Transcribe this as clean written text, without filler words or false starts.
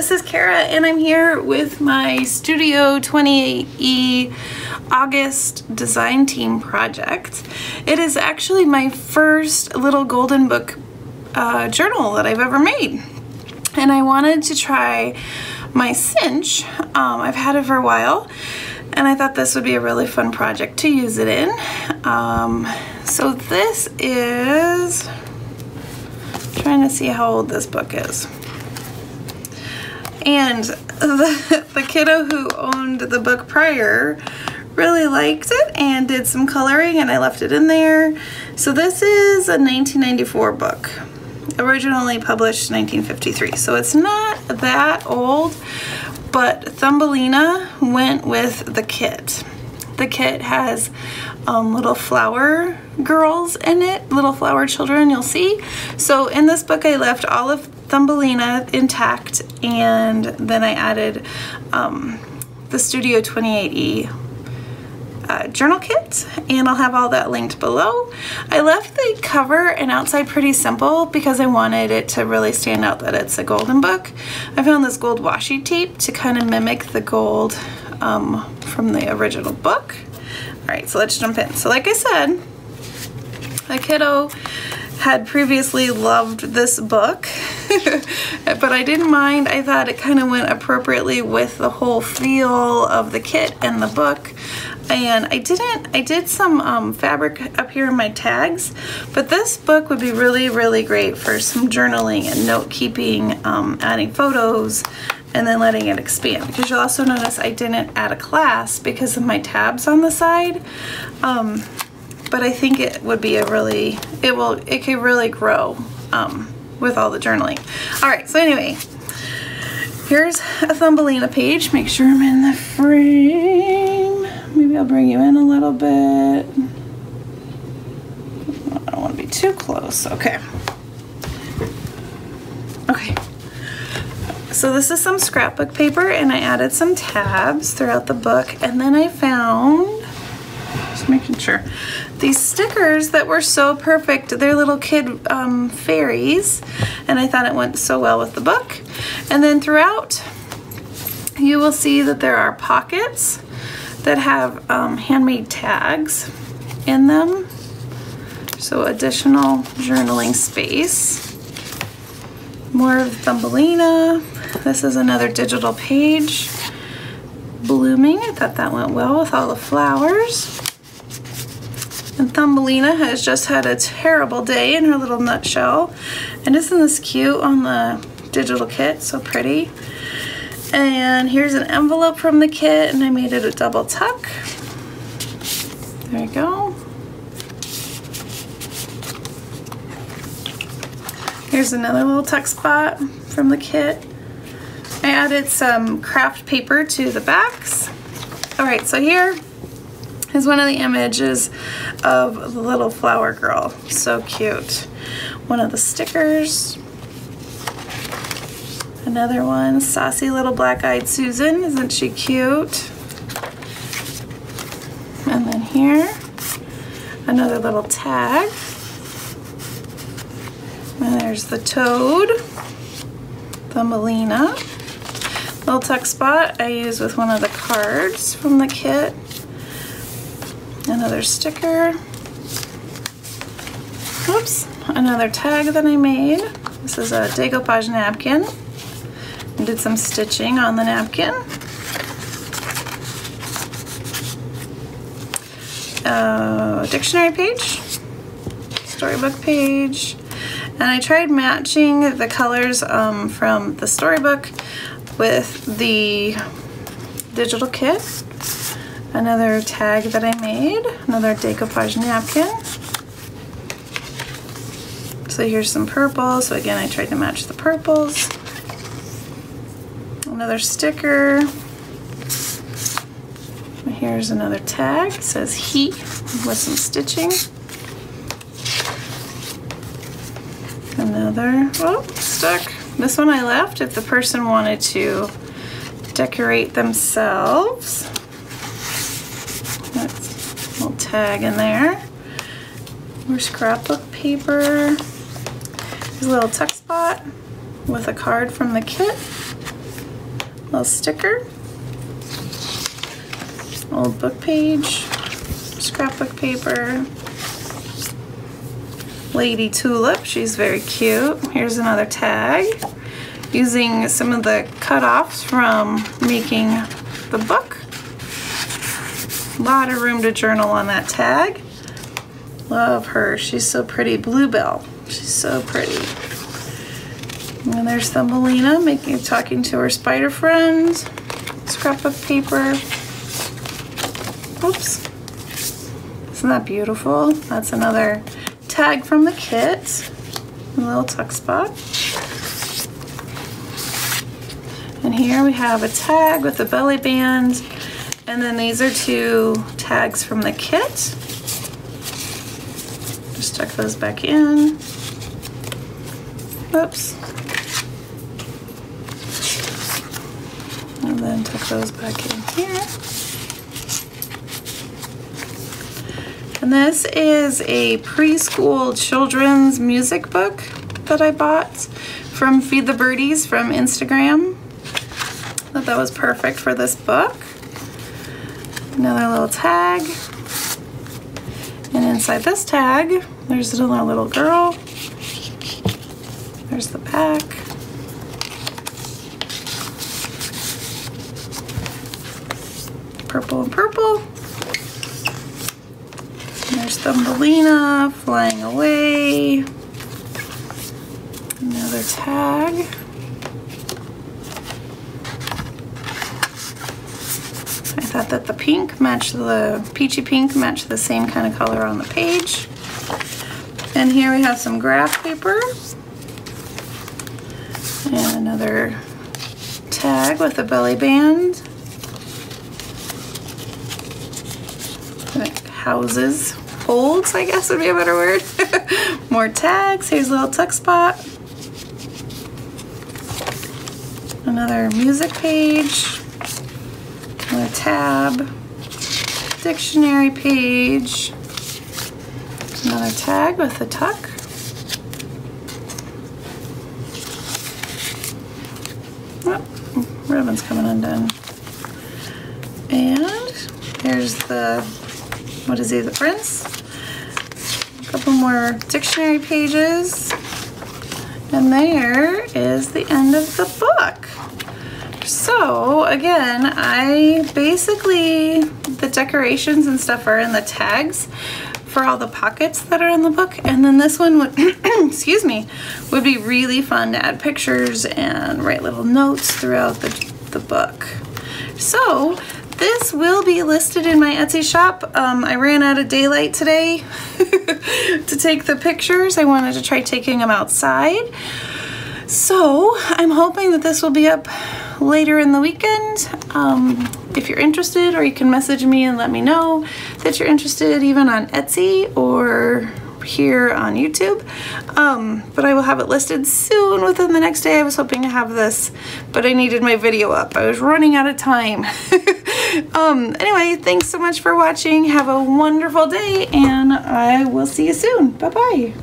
this is Kara and I'm here with my Studio28E August design team project. It is actually my first little golden book journal that I've ever made. And I wanted to try my cinch. I've had it for a while and I thought this would be a really fun project to use it in. So this is, trying to see how old this book is. And the kiddo who owned the book prior really liked it and did some coloring, and I left it in there. So this is a 1994 book, originally published 1953. So it's not that old, but Thumbelina went with the kit. The kit has little flower girls in it, little flower children, you'll see. So in this book I left all of Thumbelina intact, and then I added the Studio28E journal kit, and I'll have all that linked below. I left the cover and outside pretty simple because I wanted it to really stand out that it's a golden book. I found this gold washi tape to kind of mimic the gold from the original book. Alright, so let's jump in. So like I said, the kiddo had previously loved this book, but I didn't mind. I thought it kind of went appropriately with the whole feel of the kit and the book. And I did some fabric up here in my tags, but this book would be really, really great for some journaling and note keeping, adding photos, and then letting it expand. Because you'll also notice I didn't add a clasp because of my tabs on the side. But I think it would be a really, it could really grow with all the journaling. All right, so anyway, here's a Thumbelina page. Make sure I'm in the frame. Maybe I'll bring you in a little bit. I don't want to be too close. Okay. Okay. So this is some scrapbook paper, and I added some tabs throughout the book, and then I found, just making sure, these stickers that were so perfect. They're little kid fairies, and I thought it went so well with the book. And then throughout, you will see that there are pockets that have handmade tags in them, so additional journaling space. More of Thumbelina. This is another digital page. Blooming, I thought that went well with all the flowers. And Thumbelina has just had a terrible day in her little nutshell. And isn't this cute on the digital kit? So pretty. And here's an envelope from the kit, and I made it a double tuck. There you go. Here's another little tuck spot from the kit. I added some craft paper to the backs. All right, so here is one of the images of the little flower girl. So cute. One of the stickers. Another one, saucy little black-eyed Susan. Isn't she cute? And then here, another little tag. And there's the toad, Thumbelina. Little tuck spot I used with one of the cards from the kit. Another sticker. Oops, another tag that I made. This is a decoupage napkin. I did some stitching on the napkin. Dictionary page, storybook page, and I tried matching the colors from the storybook with the digital kit. Another tag that I made, another decoupage napkin. So here's some purple, so again I tried to match the purples. Another sticker. Here's another tag. It says he with some stitching. Another, oh, stuck. This one I left if the person wanted to decorate themselves. That's a little tag in there. More scrapbook paper. There's a little tuck spot with a card from the kit. little sticker, old book page, scrapbook paper, Lady Tulip, she's very cute. Here's another tag using some of the cut-offs from making the book. A lot of room to journal on that tag. Love her, she's so pretty. Bluebell, she's so pretty. And there's Thumbelina talking to her spider friend. Scrapbook paper. Oops. Isn't that beautiful? That's another tag from the kit. A little tuck spot. And here we have a tag with a belly band. And then these are 2 tags from the kit. Just tuck those back in. Oops. And then tuck those back in here. And this is a preschool children's music book that I bought from Feed the Birdies from Instagram. Thought that was perfect for this book. Another little tag. And inside this tag, there's another little girl. There's the back. Purple and purple. There's Thumbelina flying away. Another tag. I thought that the pink matched the peachy pink matched the same kind of color on the page. And here we have some graph paper. And another tag with a belly band. That houses, holds, I guess would be a better word. More tags. Here's a little tuck spot. Another music page. Another tab. Dictionary page. Another tag with a tuck. Oh, ribbon's coming undone. And here's the, what is he, the Prince? A couple more dictionary pages. And there is the end of the book. So again, the decorations and stuff are in the tags for all the pockets that are in the book, and then this one would excuse me, would be really fun to add pictures and write little notes throughout the book. So this will be listed in my Etsy shop. I ran out of daylight today to take the pictures. I wanted to try taking them outside. So I'm hoping that this will be up later in the weekend. If you're interested, or you can message me and let me know that you're interested, even on Etsy or here on YouTube. But I will have it listed soon, within the next day. I was hoping to have this, but I needed my video up. I was running out of time. Anyway, thanks so much for watching. Have a wonderful day, and I will see you soon. Bye-bye.